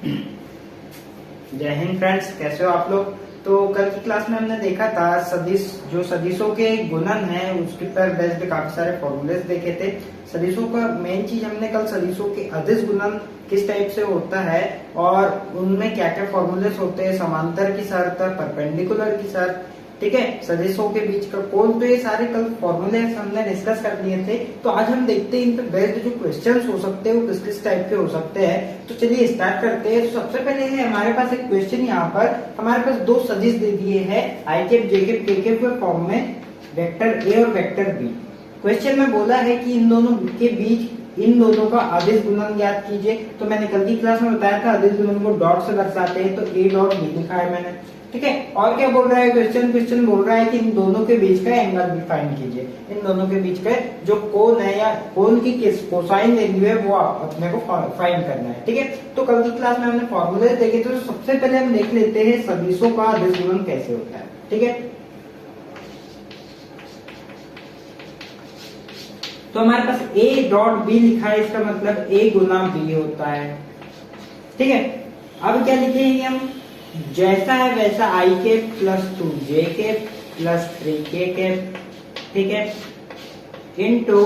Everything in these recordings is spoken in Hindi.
जय हिंद फ्रेंड्स, कैसे हो आप लोग। तो कल की क्लास में हमने देखा था सदिश, जो सदिशों के गुणन है उसके पर बेस्ड काफी सारे फॉर्मूलेस देखे थे। सदिशों का मेन चीज हमने कल सदिशों के अदिश गुणन किस टाइप से होता है और उनमें क्या क्या फॉर्मूलेस होते हैं, समांतर की शर्त, परपेंडिकुलर की शर्त, ठीक है, सदिशों के बीच का कोण, तो ये सारे कल फॉर्मूले हमने डिस्कस कर लिए थे। तो आज हम देखते हैं इन पे बेस्ड जो क्वेश्चंस हो सकते हैं वो किस किस टाइप के हो सकते हैं। तो चलिए स्टार्ट करते हैं। तो सबसे पहले है हमारे पास एक क्वेश्चन, यहाँ पर हमारे पास दो सदिश दे दिए हैं आई कैप जे कैप के कैप के फॉर्म में, वेक्टर ए और वेक्टर बी। क्वेश्चन में बोला है कि इन दोनों के बीच इन दोनों का अदिश गुणन ज्ञात कीजिए। तो मैंने कल की क्लास में बताया था अदिश गुणन को डॉट से दर्शाते हैं, तो ए डॉट बी लिखा है मैंने, ठीक है। और क्या बोल रहा है क्वेश्चन बोल रहा है कि इन दोनों के बीच का एंगल भी फाइंड कीजिए। इन दोनों के बीच का जो कोण है या कोण की किस कोसाइन वैल्यू है वो अपने को फाइंड करना है, ठीक है। तो कल की क्लास में हमने फॉर्मूले देखे, तो सबसे पहले हम देख लेते हैं सदिशों का अदिश गुणन कैसे होता है, ठीक है। तो हमारे पास ए डॉट बी लिखा है, इसका मतलब ए गुना बी होता है, ठीक है। अब क्या लिखेंगे हम, जैसा है वैसा आई कैप प्लस 2 जे कैप प्लस 3 के कैप, ठीक है, इंटू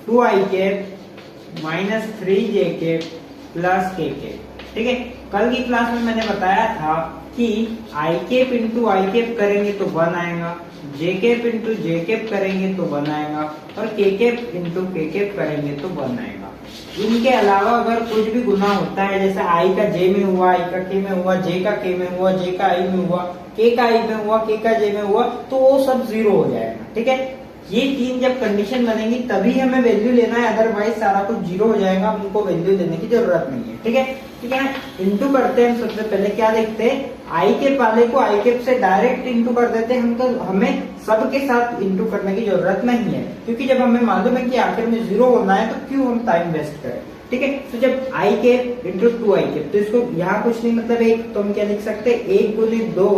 2 आई कैप माइनस 3 जे कैप प्लस के कैप, ठीक है। कल की क्लास में मैंने बताया था कि आई कैप इंटू आई कैप करेंगे तो 1 आएगा, जे कैप इंटू जे कैप करेंगे तो 1 आएगा, और के कैप इंटू के कैप करेंगे तो 1 आएगा। इनके अलावा अगर कुछ भी गुना होता है, जैसे आई का जे में हुआ, आई का के में हुआ, जे का के में हुआ, जे का आई में हुआ, के का आई में हुआ, के का जे में हुआ, तो वो सब 0 हो जाएगा, ठीक है। ये तीन जब कंडीशन बनेगी तभी हमें वैल्यू लेना है, अदरवाइज सारा कुछ 0 हो जाएगा, उनको वैल्यू देने की जरूरत नहीं है, ठीक है। ठीक है, इंटू करते हैं। सबसे पहले क्या देखते हैं, आई कैप वाले को आई कैप से डायरेक्ट इंटू कर देते हैं हम, तो हमें सबके साथ इंटू करने की जरूरत नहीं है, क्योंकि जब हमें मालूम है कि आखिर में 0 होना है तो क्यों हम टाइम वेस्ट करें, ठीक है। तो जब आई कैप इंटू 2 आई कैप, तो इसको यहाँ कुछ नहीं मतलब एक, तो हम क्या लिख सकते हैं 1 गुने 2,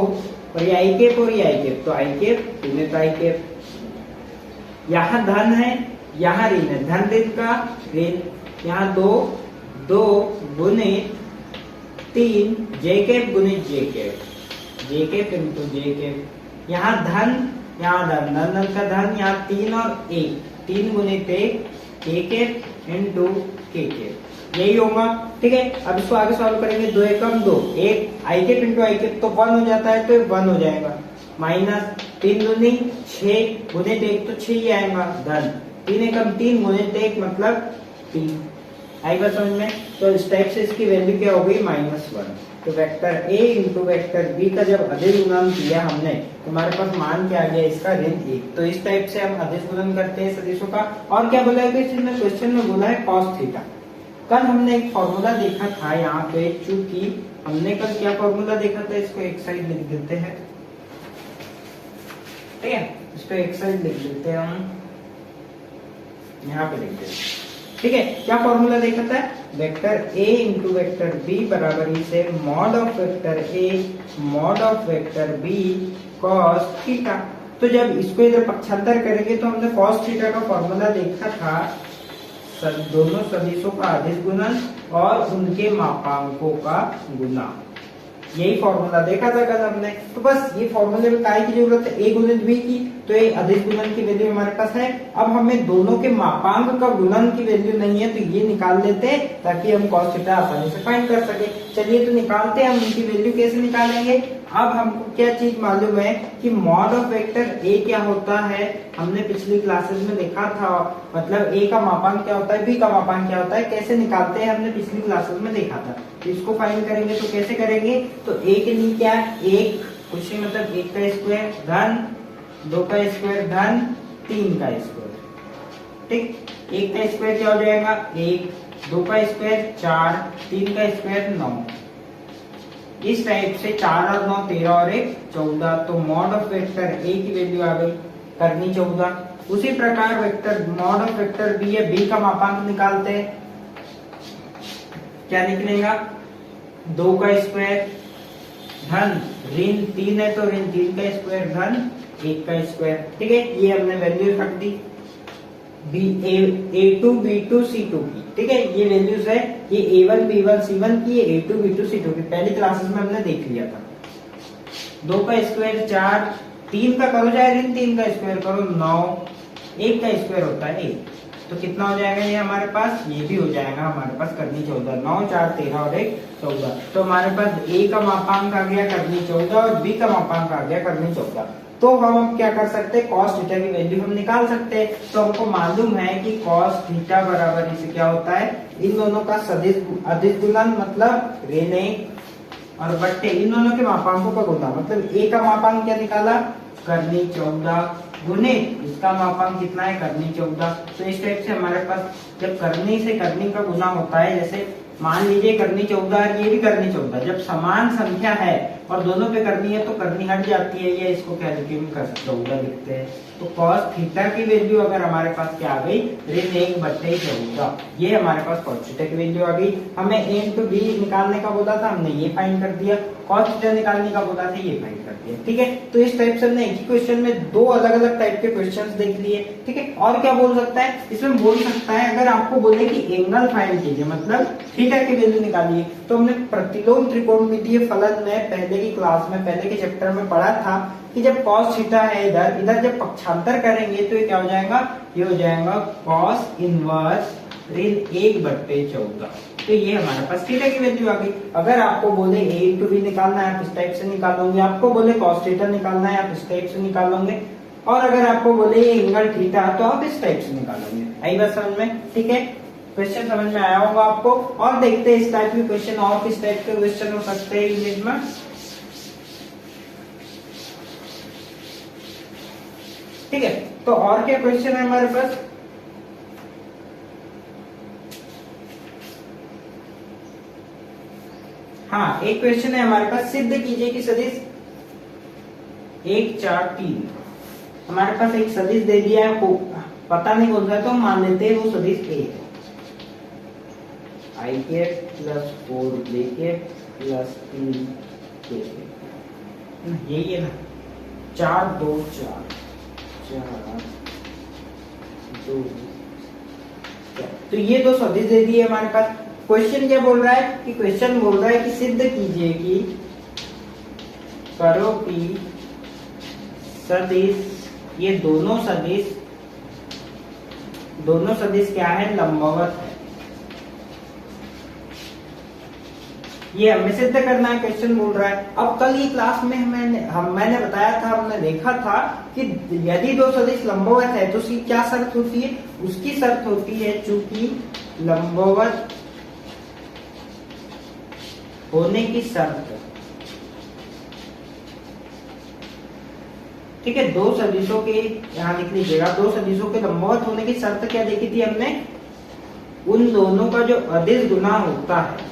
और ये आई कैप और ये आई कैप, तो आई कैप गुने आई कैप। यहाँ धन है, यहाँ ऋण है, धन ऋण का ऋण, यहाँ 2 गुने 3 जे कैप गुने जे कैप, जे कैप इंटू जे कैप, यहाँ धन यहाँ धन, धन का धन, यहाँ 3 और 1, 3 गुने के कैप इंटू के कैप, यही होगा, ठीक है। अब इसको आगे सॉल्व करेंगे, 2 एकम 2, 1 आई कैप इंटू आई कैप तो 1 हो जाता है, तो 1 हो जाएगा, माइनस 3 दूनी 6 गुने 1 तो 6 ही आएगा, धन 3 एकम 3 गुने 1 मतलब 3, आएगा समझ में। तो इस टाइप से इसकी वैल्यू क्या हो गई, -1। तो vector A into vector B का जब अदिश गुणन किया हमने, तो हमारे पास मान क्या आ गया इसका, ऋण 1। तो इस टाइप से हम अदिश गुणन करते हैं सदिशों का। और क्या बोला है क्वेश्चन में बोला है cos थीटा। कल हमने एक फॉर्मूला देखा था यहाँ पे, चूंकि हमने कल क्या फॉर्मूला देखा था, इसको एक साइड लिख देते हैं, ठीक है, इसको एक साइड लिख देते हैं हम, यहाँ पे लिख देते हैं, ठीक है। क्या फॉर्मूला देखा था, vector A into vector B बराबर से mod of vector A mod of vector B cos theta. तो जब इसको इधर पक्षांतर करेंगे तो हमने कॉस थीटा का फॉर्मूला देखा था, दोनों सदिशों का अदिश गुणन और उनके मापांकों का गुना, यही फॉर्मूला देखा था कल हमने। तो बस ये फॉर्मूले में काय की जरूरत है, ए गुणित बी की, तो ये अदिश गुणन की वैल्यू हमारे पास है। अब हमें दोनों के मापांक का गुणन की वैल्यू नहीं है, तो ये निकाल लेते हैं ताकि हम cos थीटा आसानी से फाइंड कर सके। चलिए तो निकालते हैं हम, उनकी वैल्यू कैसे निकालेंगे। अब हमको क्या चीज मालूम है कि मॉड ऑफ वेक्टर ए क्या होता है, हमने पिछली क्लासेस में देखा था, मतलब ए का मापांक क्या होता है, बी का मापांक क्या होता है, कैसे निकालते हैं हमने पिछली क्लासेस में देखा था। तो इसको फाइंड करेंगे तो कैसे करेंगे, तो ए के लिए क्या है, 1 कुछ नहीं मतलब 1 का स्क्वायर धन 2 का स्क्वायर धन 3 का स्क्वायर, ठीक। 1 का स्क्वायर क्या हो जाएगा 1, 2 का स्क्वायर 4, 3 का स्क्वायर 9, इस टाइप से 4 और 9 13 और 1 14। तो मॉड ऑफ वेक्टर ए की वैल्यू आ गई करनी 14। उसी प्रकार vector mod of vector B है, बी का मापांक निकालते हैं, क्या निकलेगा 2 का स्क्वायर धन ऋण 3 है तो ऋण 3 का स्क्वायर धन 1 का स्क्वायर, ठीक है। ये हमने वैल्यू रख दी A2 B2 C2 की, ठीक है, ये वैल्यूज है ये A1 B1 C1 की, ये A2 B2 C2 की, पहली क्लासेस में हमने देख लिया था। 2 का स्क्वायर 4, 3 का करो चाहे ऋण 3 का स्क्वायर करो 9, 1 का स्क्वायर होता है 1, तो कितना हो जाएगा ये हमारे पास, ये भी हो जाएगा हमारे पास करनी 14, 9 4 13 और 1 14, तो हमारे पास A का मापांक आ गया करनी 14 और B का मापांक आ गया करनी 14। तो हम अब क्या कर सकते हैं, cos थीटा की वैल्यू हम निकाल सकते हैं। तो हमको मालूम है कि cos थीटा बराबर इसे क्या होता है, इन दोनों का सदिश अदिश गुणन मतलब ऋण 1 और बट्टे इन दोनों के मापांकों का गुणा, मतलब A का मापांक क्या निकाला करनी 14 गुने इसका मापांक कितना है करनी 14। तो इस टाइप से हमारे पास जब करनी से करनी का गुना होता है, जैसे मान लीजिए करनी 14 और ये भी करनी 14, जब समान संख्या है और दोनों पे करनी है तो करनी हट जाती है, या इसको क्या लिखेंगे कर 14 लिखते हैं। तो cos थीटा की वैल्यू अगर हमारे पास क्या आ गई ऋण 1/14, ये हमारे पास cos थीटा की वैल्यू आ गई। हमें a इंटू बी निकालने का बोला था, हमने ये फाइंड कर दिया, cos थीटा निकालने का बोला था, ये फाइंड कर दिया। ठीक है, तो इस टाइप से हमने एक ही क्वेश्चन में दो अलग अलग टाइप के क्वेश्चंस देख लिए। ठीक है, और क्या बोल सकता है इसमें, बोल सकता है अगर आपको बोले कि एंगल फाइंड कीजिए मतलब थीटा की वैल्यू निकालिए, तो हमने प्रतिलोम त्रिकोणमितीय फलन में पहले की क्लास में पहले के चैप्टर में पढ़ा था कि जब cos थीटा है इधर इधर जब पक्षांतर करेंगे तो ये क्या हो जाएगा, ये हो जाएगा cos इनवर्स ऋण 1/14। तो ये हमारे पास थीटा की वैल्यू आ गई। अगर आपको बोले a इंटू बी निकालना है आप इस टाइप से निकालोगे, आपको बोले cos थीटा निकालना है आप इस टाइप से निकालोगे, और अगर आपको बोले ये एंगल थीटा तो आप इस टाइप से निकालोगे। आई बात समझ में? ठीक है, क्वेश्चन समझ में आया होगा आपको। और देखते हैं इस टाइप के क्वेश्चन और किस टाइप के क्वेश्चन हो सकते हैं इंग्लिश में। ठीक है, तो और क्या क्वेश्चन है हमारे पास, हाँ एक क्वेश्चन है हमारे पास, सिद्ध कीजिए कि सदिश 1 4 3, हमारे पास एक सदिश दे दिया है, पता नहीं कौन सा है तो हम मान लेते हैं वो सदिश A है। I cap plus 4 J cap plus 3 K cap, यही है ना, 4 2 4 4 2, तो ये दो सदिश दे दिए हमारे पास। क्वेश्चन क्या बोल रहा है कि क्वेश्चन बोल रहा है कि सिद्ध कीजिए कि करो कि सदिश, ये दोनों सदिश क्या है लंबवत है, ये हमें सिद्ध करना है क्वेश्चन बोल रहा है। अब कल की क्लास में मैंने बताया था, हमने देखा था कि यदि दो सदिश लंबवत है तो उसकी क्या शर्त होती है, उसकी शर्त होती है चूंकि लंबवत होने की शर्त, ठीक है, दो सदिशों के, यहाँ लिख लीजिएगा, दो सदिशों के लंबवत होने की शर्त क्या देखी थी हमने, उन दोनों का जो अदिश गुना होता है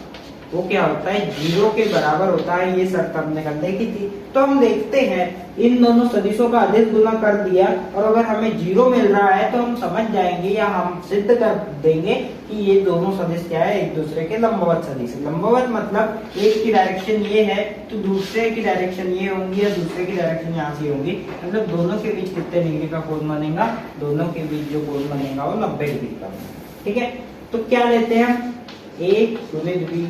वो क्या होता है 0 के बराबर होता है, ये शर्त हमने कल देखी थी। तो हम देखते हैं इन दोनों सदिशों का अदिश गुना कर दिया और अगर हमें 0 मिल रहा है तो हम समझ जाएंगे या हम सिद्ध कर देंगे कि ये दोनों सदिश क्या है, एक दूसरे के लंबवत सदिश है। लंबवत मतलब एक की डायरेक्शन ये है तो दूसरे की डायरेक्शन ये होंगी या दूसरे की डायरेक्शन यहाँ से होंगी, मतलब दोनों के बीच कितने डिग्री का कोण बनेगा, दोनों के बीच जो कोण बनेगा वो 90 डिग्री का बनेगा। ठीक है, तो क्या लेते हैं हम, 1 गुने 2,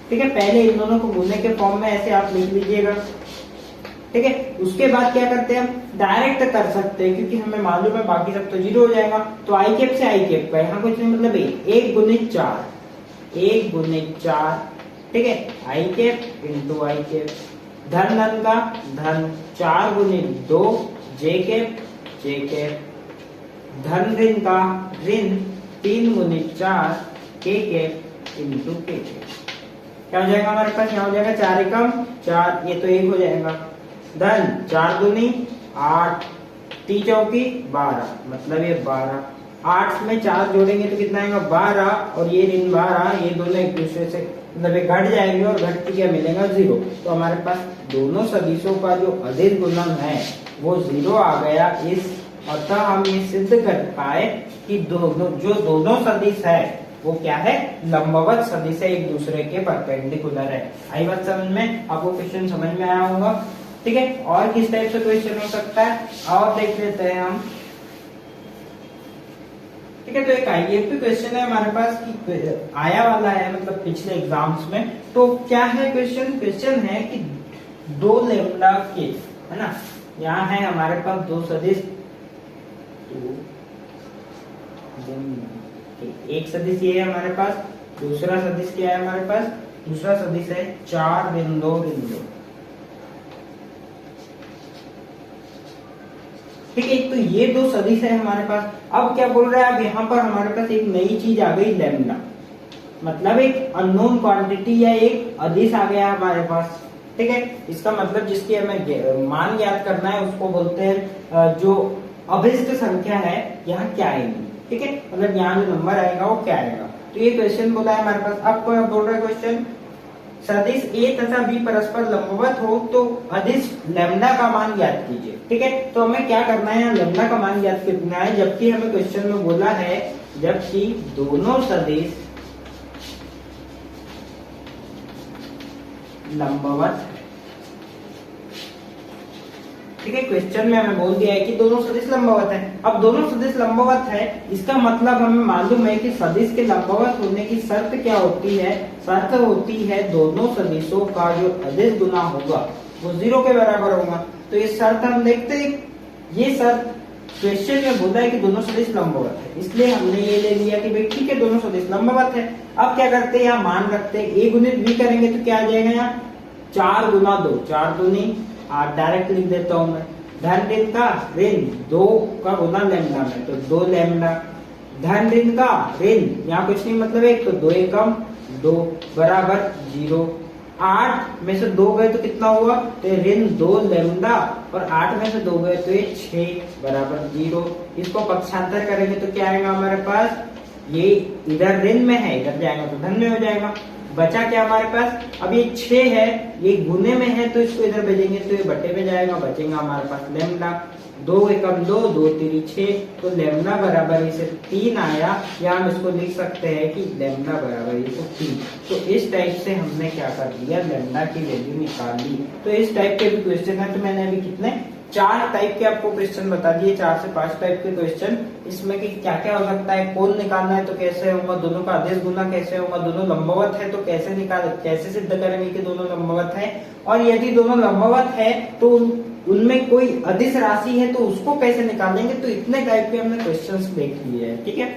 ठीक है, पहले इन दोनों को गुने के फॉर्म में ऐसे आप लिख लीजिएगा। ठीक है, उसके बाद क्या करते हैं हम डायरेक्ट कर सकते हैं क्योंकि हमें मालूम है बाकी सब तो 0 हो जाएगा, तो आई कैप से आई कैप का यहाँ कुछ नहीं, मतलब 1 गुने 4, 1 गुने 4, ठीक है, आई कैप इंटू आई कैप, धन धन का धन 4 गुने 2 जे कैप, धन ऋण का ऋण 3 गुने 4 के कैप इंटू के कैप। क्या हो जाएगा हमारे पास, यहाँ हो जाएगा 4 एकम 4, ये तो 1 हो जाएगा, धन 4 दूनी 8, 3 चौकी 12, मतलब ये 12, 8 में 4 जोड़ेंगे तो कितना आएगा 12, और ये ऋण 12, ये दोनों एक दूसरे से मतलब ये घट जाएंगे और घट के क्या मिलेगा 0। तो हमारे पास दोनों सदिशों का जो अदिश गुणन है वो 0 आ गया। इस अतः हम ये सिद्ध कर पाए कि जो दोनों सदिश है वो क्या है, लंबवत सदिश है, एक दूसरे के परपेंडिकुलर है। आई बात समझ में, आपको क्वेश्चन समझ में आया होगा। ठीक है, और किस टाइप से क्वेश्चन हो सकता है और देख लेते हैं हम। ठीक है। तो एक आईएफपी क्वेश्चन है हमारे पास कि आया वाला है मतलब पिछले एग्जाम्स में। तो क्या है क्वेश्चन? क्वेश्चन है कि 2 लैम्डा के, है ना, यहाँ है हमारे पास 2 सदिश, एक सदिश ये है हमारे पास, दूसरा सदिश क्या है हमारे पास? दूसरा सदिश है 4 बिंदु बिंदु। ठीक है, तो ये 2 सदिश है हमारे पास। अब क्या बोल रहा है? अब यहाँ पर हमारे पास एक नई चीज आ गई, लैम्डा, मतलब एक अननोन क्वांटिटी या एक अदिश आ गया हमारे पास। ठीक है, इसका मतलब जिसकी हमें मान याद करना है उसको बोलते हैं जो अभिष्ट संख्या है यहाँ क्या आएगी। ठीक है, मतलब यहाँ जो नंबर आएगा वो क्या आएगा। तो ये क्वेश्चन बोला है हमारे पास। अब बोल रहा है क्वेश्चन, सदिश ए तथा बी परस्पर लंबवत हो तो अदिश लैम्डा का मान ज्ञात कीजिए। ठीक है, तो हमें क्या करना है? लैम्डा का मान ज्ञात करना है, जबकि हमें क्वेश्चन में बोला है जबकि दोनों सदिश लंबवत है। ठीक है, क्वेश्चन में हमें बोल दिया है कि दोनों सदिश लंबवत है। अब दोनों सदिश लंबवत है, इसका मतलब हमें मालूम है कि सदिश के लंबवत होने की शर्त क्या होती है? शर्त होती है दोनों सदिशों का जो अदिश गुना होगा वो 0 के बराबर होगा। तो ये शर्त हम देखते हैं, ये शर्त क्वेश्चन में बोला है कि दोनों सदिश लंबवत है, इसलिए हमने ये ले लिया कि भाई ठीक है दोनों सदिश लंबवत है। अब क्या करते हैं? यहाँ मान रखते हैं, ए गुणित बी करेंगे तो क्या आ जाएगा? यहाँ 4 गुना 2, 4 दूनी 8, डायरेक्ट लिख देता हूं मैं। धन ऋण का ऋण 2 का गुना लैम्डा में, तो 2 लैम्डा। धन ऋण का ऋण, यहाँ कुछ नहीं मतलब 1, तो 2 एकम 2 बराबर 0। 8 में से 2 गए तो कितना हुआ? तो ऋण 2 लैम्डा, और 8 में से 2 गए तो ये 6 बराबर 0। इसको पक्षांतर करेंगे तो क्या आएगा हमारे पास? ये इधर ऋण में है, इधर जाएगा तो धन में हो जाएगा। बचा क्या हमारे पास? अब ये 6 है, ये गुने में है तो इसको इधर भेजेंगे तो ये बटे में जाएगा, बचेगा हमारे पास लैम्डा। 2 एकम 2, 2 तिरी 6, तो लैम्डा बराबर इसे 3 आया, या हम इसको लिख सकते हैं कि लैम्डा बराबर इसे 3। तो इस टाइप से हमने क्या कर दिया? लैम्डा की वैल्यू निकाल ली। तो इस टाइप के भी क्वेश्चन है, तो मैंने अभी कितने 4 टाइप के आपको क्वेश्चन बता दिए, 4 से 5 टाइप के क्वेश्चन। इसमें कि क्या क्या हो सकता है, कोण निकालना है तो कैसे होगा, दोनों का अदिश गुना कैसे होगा, दोनों लंबवत है तो कैसे सिद्ध करेंगे कि दोनों लंबवत है, और यदि दोनों लंबवत है तो उनमें कोई अदिश राशि है तो उसको कैसे निकालेंगे। तो इतने टाइप के हमने क्वेश्चंस देख लिए हैं। ठीक है।